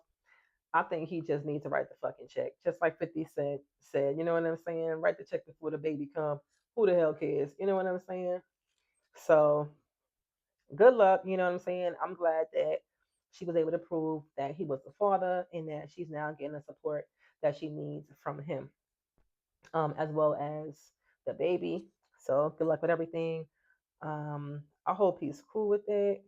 Speaker 1: I think he just needs to write the fucking check. Just like 50 Cent said, you know what I'm saying? Write the check before the baby come. Who the hell cares? You know what I'm saying? So good luck, you know what I'm saying? I'm glad that she was able to prove that he was the father and that she's now getting the support that she needs from him, as well as the baby. So good luck with everything. I hope he's cool with it.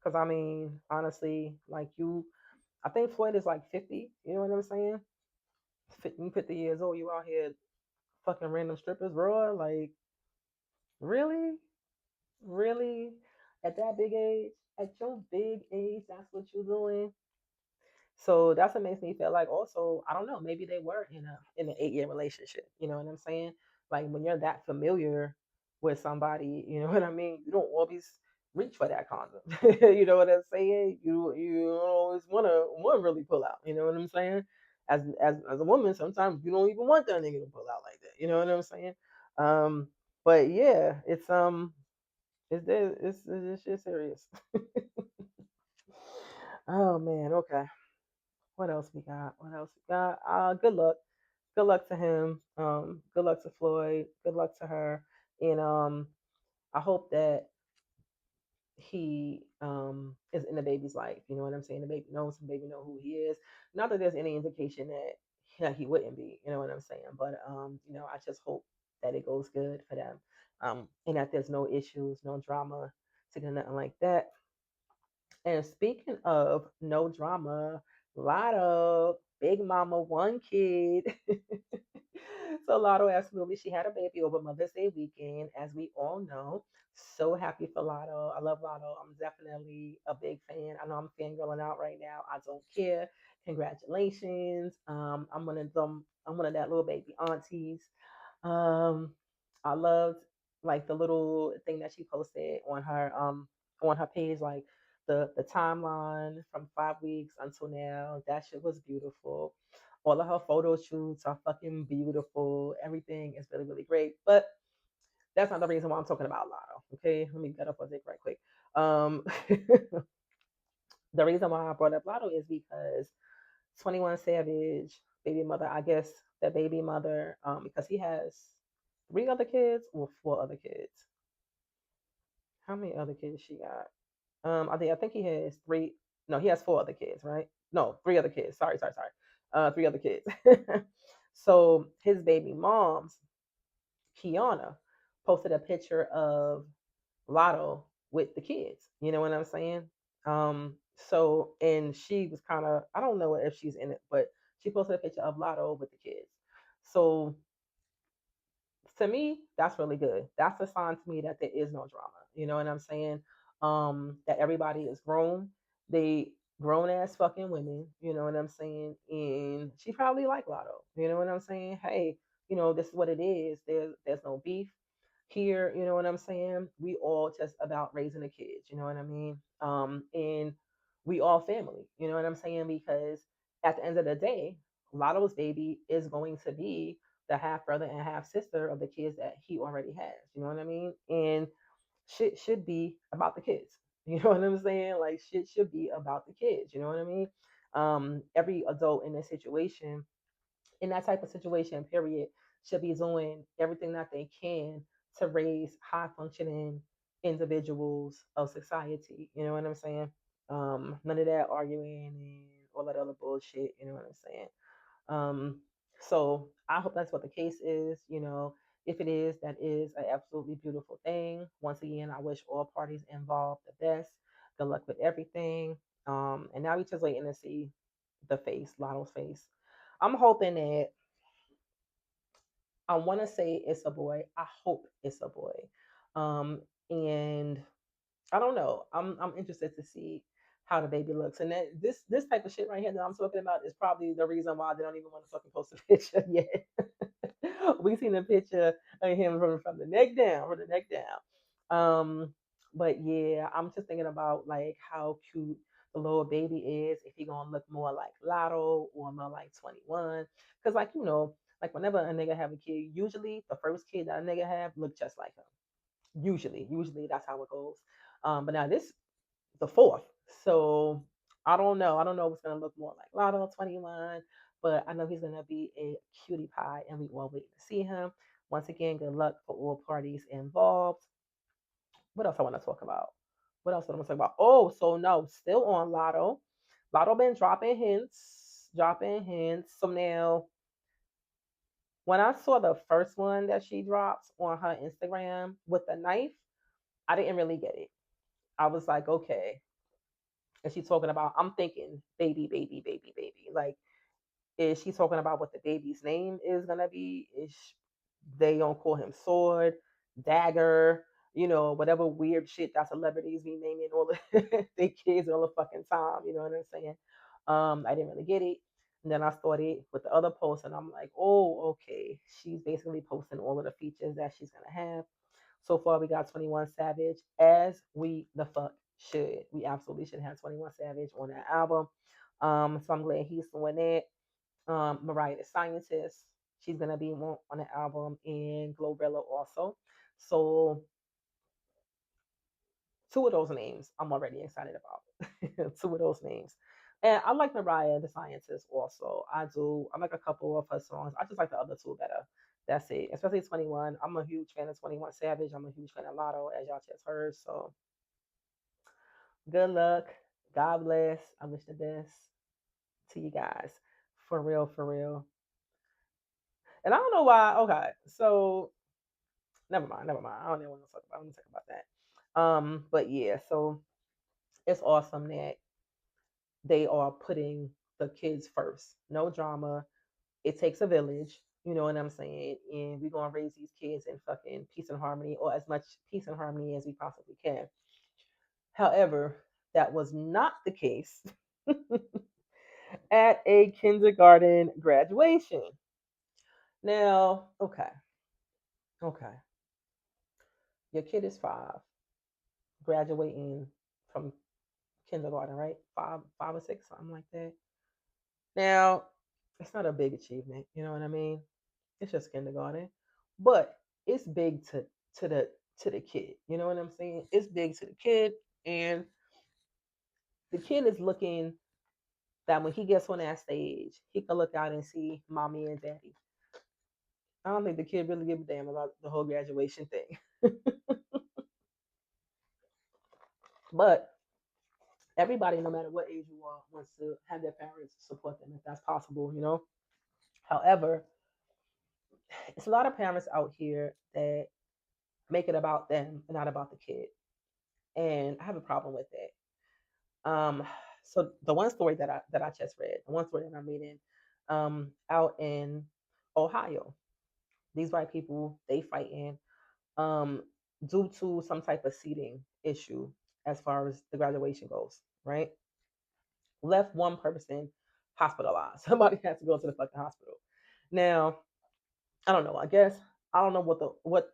Speaker 1: Cause I mean, honestly, like I think Floyd is like 50. You know what I'm saying? 50 years old, you out here fucking random strippers, bro. Like, really? Really? At that big age? At your big age, that's what you're doing? So that's what makes me feel like also, I don't know, maybe they were in an 8 year relationship. You know what I'm saying? Like when you're that familiar with somebody, you know what I mean? You don't always reach for that condom. You know what I'm saying? You don't always wanna really pull out. You know what I'm saying? As a woman, sometimes you don't even want that nigga to pull out like that. You know what I'm saying? Um, but yeah, it's shit serious. Oh man, okay. What else we got? What else we got? Good luck. Good luck to him. Good luck to Floyd. Good luck to her. And I hope that he is in the baby's life. You know what I'm saying? The baby know who he is. Not that there's any indication that he wouldn't be. You know what I'm saying? But I just hope that it goes good for them. And that there's no issues, no drama, to nothing like that. And speaking of no drama, Lotto, Big Mama, one kid. So Lotto absolutely, she had a baby over Mother's Day weekend, as we all know. So happy for Lotto. I love Lotto. I'm definitely a big fan. I know I'm fangirling out right now. I don't care. Congratulations. I'm one of them. I'm one of that little baby aunties. Um, I loved like the little thing that she posted on her page, like the timeline from 5 weeks until now. That shit was beautiful. All of her photo shoots are fucking beautiful. Everything is really, really great. But that's not the reason why I'm talking about Lotto. Okay, let me get up on it right quick. Um, the reason why I brought up Lotto is because 21 Savage, baby mother, I guess the baby mother, because he has three other kids or four other kids. How many other kids she got? I think he has three. No, he has four other kids, right? No, three other kids. Sorry. Three other kids. So his baby mom's Kiana posted a picture of Lotto with the kids. You know what I'm saying? And she was kind of, I don't know if she's in it, but she posted a picture of Lotto with the kids. So to me, that's really good. That's a sign to me that there is no drama. You know what I'm saying? That everybody is grown. They grown ass fucking women. You know what I'm saying? And she probably like Lotto. You know what I'm saying? Hey, this is what it is. There's no beef here. You know what I'm saying? We all just about raising the kids. You know what I mean? And we all family. You know what I'm saying? Because at the end of the day, Lotto's baby is going to be the half brother and half sister of the kids that he already has. You know what I mean? And shit should be about the kids. You know what I'm saying? Like shit should be about the kids. You know what I mean? Every adult in this situation, in that type of situation, period, should be doing everything that they can to raise high functioning individuals of society. You know what I'm saying? None of that arguing and all that other bullshit. You know what I'm saying? Um, so I hope that's what the case is. If it is, that is an absolutely beautiful thing. Once again, I wish all parties involved the best. Good luck with everything. And now we just waiting to see the face, Lotto's face. I'm hoping that I want to say it's a boy. I hope it's a boy. And I don't know. I'm interested to see how the baby looks. And that this type of shit right here that I'm talking about is probably the reason why they don't even want to fucking post a picture yet. We seen a picture of him from the neck down, from the neck down. But yeah, I'm just thinking about like how cute the little baby is. If he gonna look more like Lotto or more like 21, because like like whenever a nigga have a kid, usually the first kid that a nigga have look just like him. Usually that's how it goes. But now this the fourth. So I don't know. I don't know if it's gonna look more like Lotto 21, but I know he's gonna be a cutie pie, and we all waiting to see him. Once again, good luck for all parties involved. What else I want to talk about? What else do I want to talk about? Oh, so no, still on Lotto. Lotto been dropping hints. So now, when I saw the first one that she dropped on her Instagram with the knife, I didn't really get it. I was like, okay, and she's talking about, I'm thinking baby, baby, baby, baby. Like, is she talking about what the baby's name is gonna be? They don't call him Sword, Dagger, whatever weird shit that celebrities be naming all the their kids all the fucking time. You know what I'm saying? I didn't really get it. And then I started with the other post, and I'm like, oh, okay. She's basically posting all of the features that she's gonna have. So far, we got 21 Savage, as we the fuck should. We absolutely should have 21 Savage on that album. So I'm glad he's doing that. Mariah the Scientist, she's gonna be on the album, and Glorilla also. So two of those names I'm already excited about. Two of those names. And I like Mariah the Scientist also. I do. I like a couple of her songs. I just like the other two better. That's it. Especially 21. I'm a huge fan of 21 Savage. I'm a huge fan of Lotto, as y'all just heard. So good luck. God bless. I wish the best to you guys. For real, for real. And I don't know why. Okay. So never mind, never mind. I don't even want to talk about. I'm gonna talk about that. But yeah, so it's awesome that they are putting the kids first. No drama. It takes a village. You know what I'm saying? And we're gonna raise these kids in fucking peace and harmony, or as much peace and harmony as we possibly can. However, that was not the case at a kindergarten graduation. Now, okay, your kid is 5, graduating from kindergarten, right? Five or six, something like that. Now, it's not a big achievement, you know what I mean? It's just kindergarten, but it's big to the to the kid. You know what I'm saying? It's big to the kid, and the kid is looking that when he gets on that stage, he can look out and see mommy and daddy. I don't think the kid really give a damn about the whole graduation thing, but everybody, no matter what age you are, wants to have their parents support them if that's possible. However, it's a lot of parents out here that make it about them and not about the kid. And I have a problem with that. So the one story that I just read, the one story that I'm reading, out in Ohio, these white people they fighting um due to some type of seating issue as far as the graduation goes, right? Left one person hospitalized. Somebody has to go to the fucking hospital. Now, I don't know. I guess I don't know what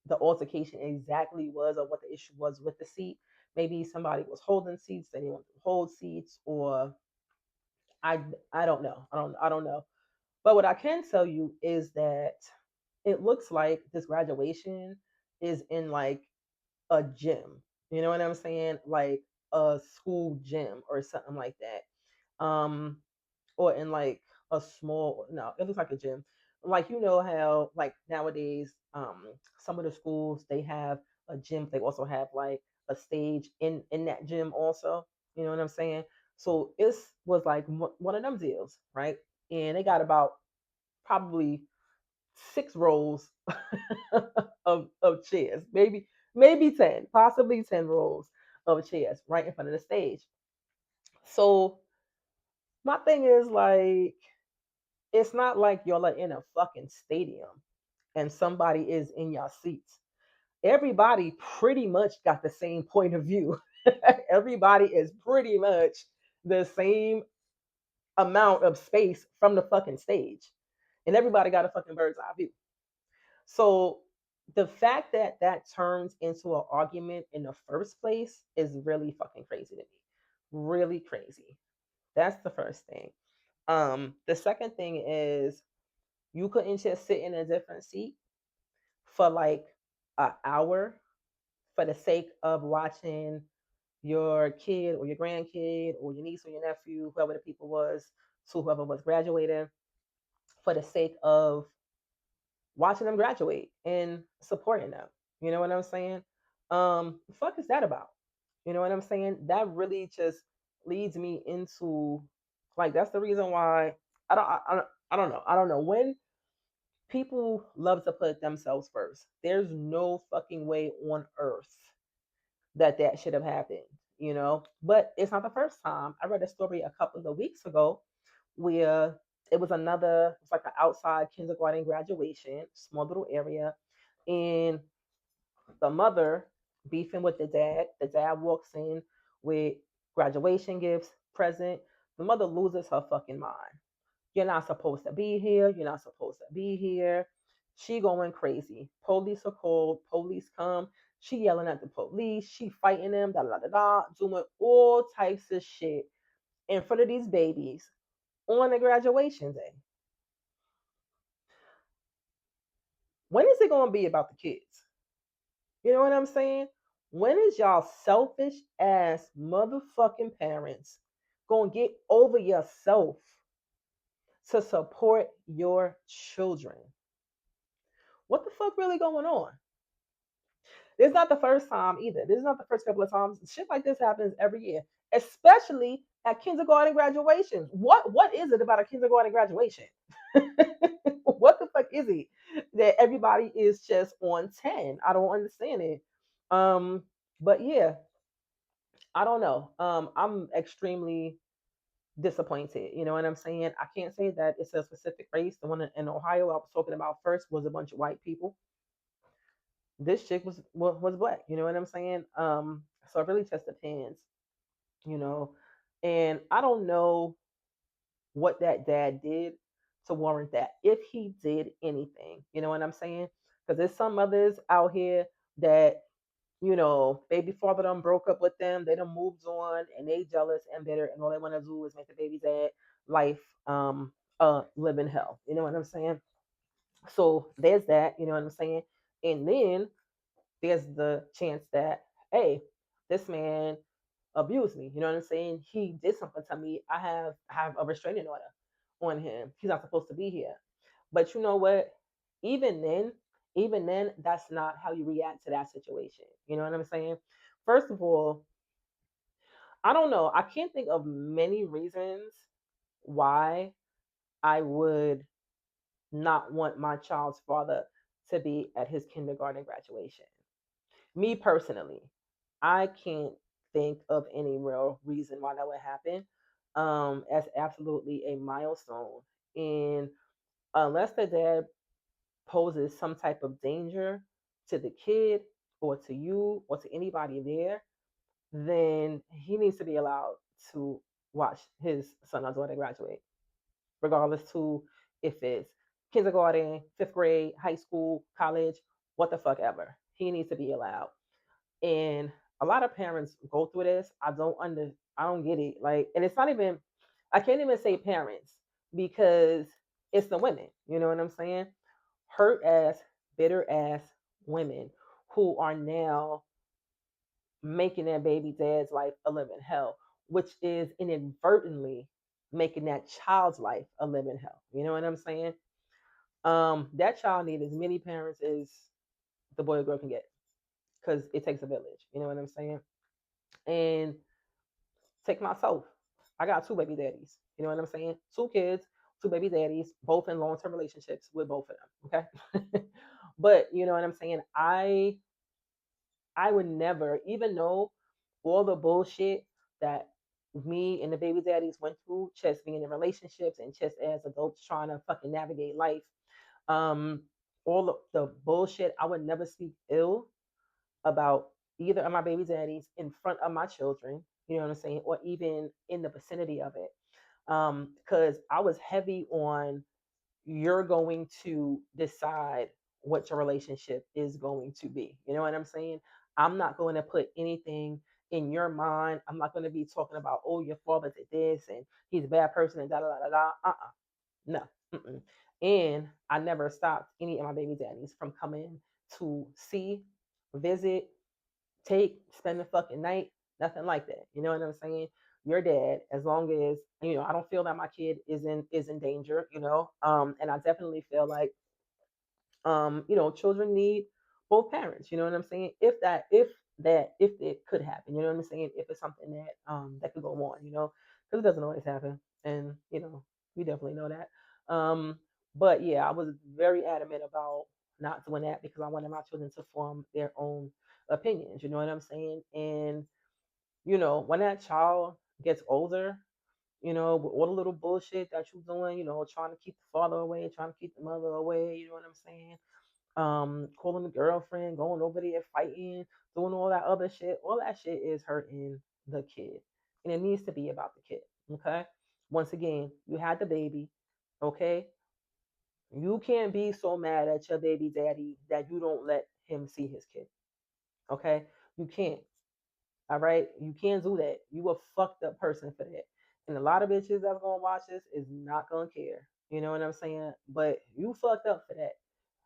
Speaker 1: the altercation exactly was, or what the issue was with the seat. Maybe somebody was holding seats, they didn't want to hold seats, or I I don't know. I don't know. But what I can tell you is that it looks like this graduation is in like a gym. You know what I'm saying? Like a school gym or something like that. Or in like a small, no, it looks like a gym. Like how like nowadays, some of the schools they have a gym. They also have like a stage in that gym also. You know what I'm saying? So it was like one of them deals, right? And they got about probably 6 rows of chairs, maybe 10, possibly 10 rows of chairs right in front of the stage. So my thing is like, It's not like y'all are in a fucking stadium and somebody is in your seats. Everybody pretty much got the same point of view. Everybody is pretty much the same amount of space from the fucking stage. And everybody got a fucking bird's eye view. So the fact that that turns into an argument in the first place is really fucking crazy to me. Really crazy. That's the first thing. The second thing is you couldn't just sit in a different seat for like an hour for the sake of watching your kid or your grandkid or your niece or your nephew, whoever the people was, to whoever was graduating, for the sake of watching them graduate and supporting them. You know what I'm saying? The fuck is that about? You know what I'm saying? That really just leads me into like that's the reason why I don't know. I don't know when people love to put themselves first. There's no fucking way on earth that that should have happened, you know? But it's not the first time. I read a story a couple of weeks ago where it's like an outside kindergarten graduation, small little area, and the mother beefing with the dad. The dad walks in with graduation gifts, present. The mother loses her fucking mind. You're not supposed to be here. You're not supposed to be here. She going crazy. Police are called. Police come. She yelling at the police. She fighting them. Da da da da. Doing all types of shit in front of these babies on the graduation day. When is it going to be about the kids? You know what I'm saying? When is y'all selfish ass motherfucking parents going to get over yourself to support your children? What the fuck really going on? This is not the first time either. This is not the first couple of times. Shit like this happens every year, especially at kindergarten graduations. What is it about a kindergarten graduation? What the fuck is it that everybody is just on 10? I don't understand it. Um, but yeah, I don't know. I'm extremely disappointed. You know what I'm saying? I can't say that it's a specific race. The one in Ohio I was talking about first was a bunch of white people. This chick was black. You know what I'm saying? So it really just depends, you know. And I don't know what that dad did to warrant that, if he did anything. You know what I'm saying? Because there's some mothers out here that baby father done broke up with them, they done moved on, and they jealous and bitter, and all they want to do is make the baby dad life live in hell. You know what I'm saying? So there's that. You know what I'm saying? And then there's the chance that, hey, this man abused me. You know what I'm saying? He did something to me. I have a restraining order on him. He's not supposed to be here. But you know what? Even then, even then, that's not how you react to that situation. You know what I'm saying? First of all, I don't know. I can't think of many reasons why I would not want my child's father to be at his kindergarten graduation. Me personally, I can't think of any real reason why that would happen. As absolutely a milestone. And unless the dad poses some type of danger to the kid or to you or to anybody there, then he needs to be allowed to watch his son or daughter graduate, regardless to if it's kindergarten, fifth grade, high school, college, what the fuck ever. He needs to be allowed. And a lot of parents go through this. I don't get it. Like, and it's not even, I can't even say parents because it's the women. You know what I'm saying? Hurt ass, bitter ass women who are now making their baby dad's life a living hell, which is inadvertently making that child's life a living hell. You know what I'm saying? That child needs as many parents as the boy or girl can get because it takes a village. You know what I'm saying? And take myself. I got two baby daddies. You know what I'm saying? Two kids, two baby daddies, both in long term relationships with both of them. Okay. But you know what I'm saying? I would never, even though all the bullshit that me and the baby daddies went through, just being in relationships and just as adults trying to fucking navigate life. Um, all the bullshit. I would never speak ill about either of my baby daddies in front of my children. You know what I'm saying, or even in the vicinity of it. Because I was heavy on you're going to decide what your relationship is going to be. You know what I'm saying? I'm not going to put anything in your mind. I'm not going to be talking about, oh, your father did this and he's a bad person and da da da da. No. Mm-mm. And I never stopped any of my baby daddies from coming to see, visit, spend the fucking night, nothing like that. You know what I'm saying? Your dad, as long as I don't feel that my kid is in danger. And I definitely feel like children need both parents. You know what I'm saying? If it could happen, you know what I'm saying? If it's something that could go on, because it doesn't always happen, and we definitely know that. But yeah, I was very adamant about not doing that because I wanted my children to form their own opinions. You know what I'm saying? And when that child gets older, with all the little bullshit that you're doing, trying to keep the father away, trying to keep the mother away, you know what I'm saying? Calling the girlfriend, going over there fighting, doing all that other shit. All that shit is hurting the kid. And it needs to be about the kid. Okay. Once again, you had the baby. Okay. You can't be so mad at your baby daddy that you don't let him see his kid. Okay. You can't. All right. You can't do that. You a fucked up person for that. And a lot of bitches that's gonna watch this is not gonna care. You know what I'm saying? But you fucked up for that.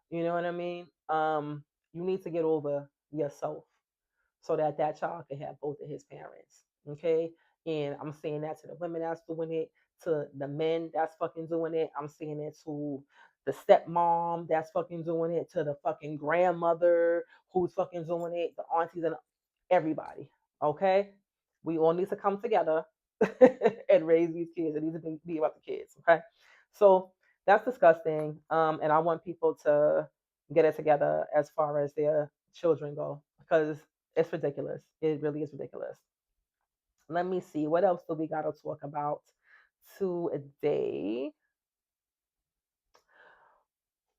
Speaker 1: You know what I mean? You need to get over yourself so that that child can have both of his parents. Okay, and I'm saying that to the women that's doing it, to the men that's fucking doing it. I'm saying it to the stepmom that's fucking doing it, to the fucking grandmother who's fucking doing it, the aunties and everybody. Okay, we all need to come together and raise these kids. It needs to be about the kids. Okay, so that's disgusting. And I want people to get it together as far as their children go because it's ridiculous. It really is ridiculous. Let me see. What else do we got to talk about today?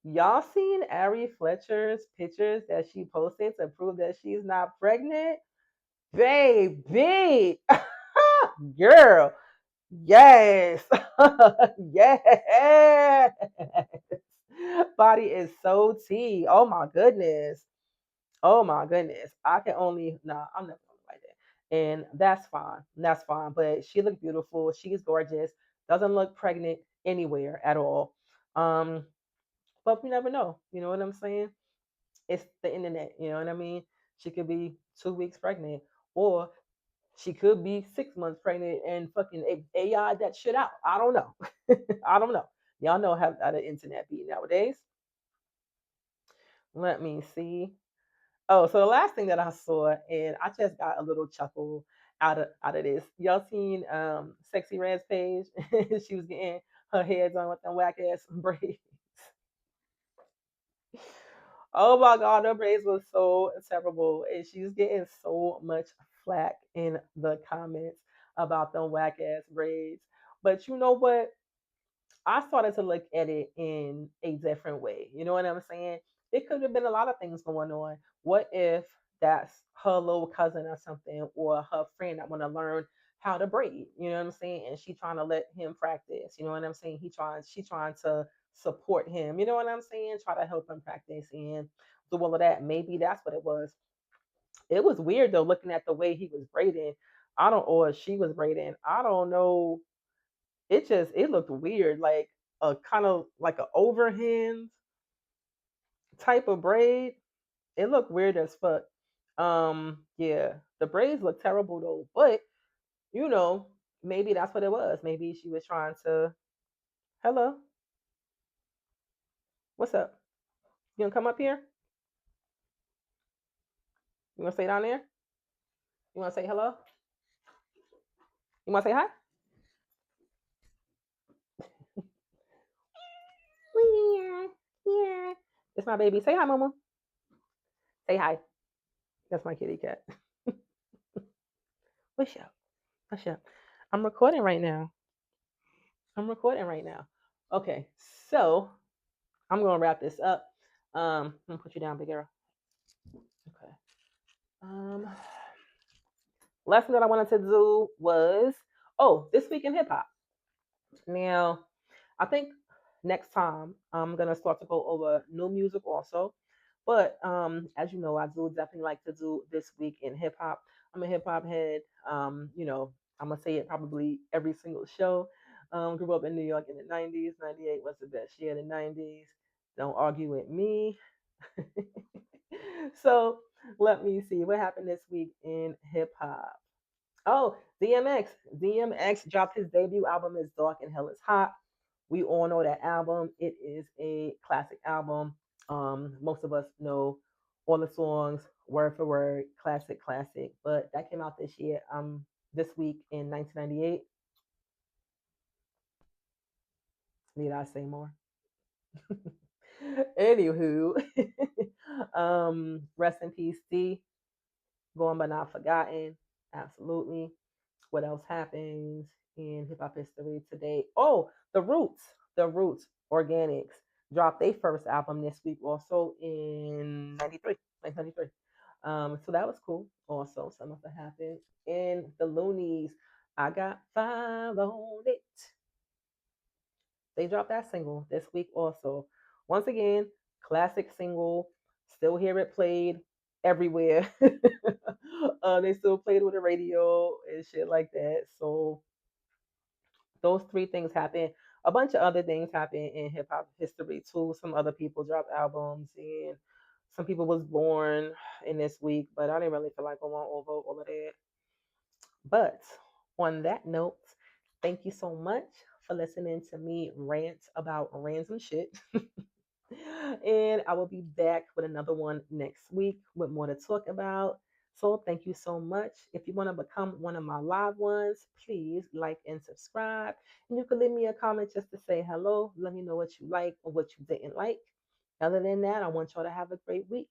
Speaker 1: Y'all seen Ari Fletcher's pictures that she posted to prove that she's not pregnant? Baby, girl, yes, yes. Body is so tea. Oh my goodness. Oh my goodness. I can only I'm never gonna like that. And that's fine. That's fine. But she looked beautiful. She's gorgeous. Doesn't look pregnant anywhere at all. Um, but we never know. You know what I'm saying? It's the internet, you know what I mean? She could be 2 weeks pregnant, or she could be 6 months pregnant and fucking AI that shit out. I don't know. I don't know. Y'all know how the internet be nowadays. Let me see. Oh, so the last thing that I saw, and I just got a little chuckle out of this. Y'all seen Sexy Red's page? She was getting her hair done with them whack ass braids. Oh my god, her braids was so terrible, and she's getting so much flack in the comments about them whack ass braids. But you know what? I started to look at it in a different way. You know what I'm saying? It could have been a lot of things going on. What if that's her little cousin or something, or her friend that want to learn how to braid? You know what I'm saying? And she trying to let him practice. You know what I'm saying? She trying to support him. You know what I'm saying? Try to help him practice and do all of that. Maybe that's what it was. It was weird though, looking at the way he was braiding. I don't, or she was braiding. I don't know, it looked weird, like a kind of like a overhand type of braid. It looked weird as fuck. Yeah, the braids look terrible though, but you know, maybe that's what it was. Maybe she was trying to. Hello, what's up? You gonna come up here? You wanna stay down there? You wanna say hello? You wanna say hi? Yeah, yeah. It's my baby. Say hi, mama. Say hi. That's my kitty cat. What's up? What's up? I'm recording right now. I'm recording right now. Okay, so I'm gonna wrap this up. I'm gonna put you down, big girl. Okay. Um, Last thing that I wanted to do was this week in hip hop. Now, I think next time I'm gonna start to go over new music also. But as you know, I do definitely like to do this week in hip hop. I'm a hip hop head. I'm gonna say it probably every single show. Grew up in New York in the '90s. '98 was the best year. The '90s. Don't argue with me. So let me see what happened this week in hip hop. Oh, DMX. DMX dropped his debut album is Dark and Hell is Hot. We all know that album. It is a classic album. Most of us know all the songs word for word, classic, classic. But that came out this year, this week in 1998. Need I say more? Anywho, rest in peace, D. Going but not forgotten. Absolutely. What else happens in hip hop history today? Oh, The Roots Organics dropped their first album this week also in 93, 1993. So that was cool. Also, some of that happened. In the Loonies, I Got Five on It. They dropped that single this week also. Once again, classic single. Still hear it played everywhere. They still played with the radio and shit like that. So those three things happen. A bunch of other things happen in hip hop history too. Some other people dropped albums and some people was born in this week, but I didn't really feel like going over all of that. But on that note, thank you so much for listening to me rant about random shit. And I will be back with another one next week with more to talk about. So thank you so much. If you want to become one of my live ones, please like and subscribe. And you can leave me a comment just to say hello. Let me know what you like or what you didn't like. Other than that, I want y'all to have a great week.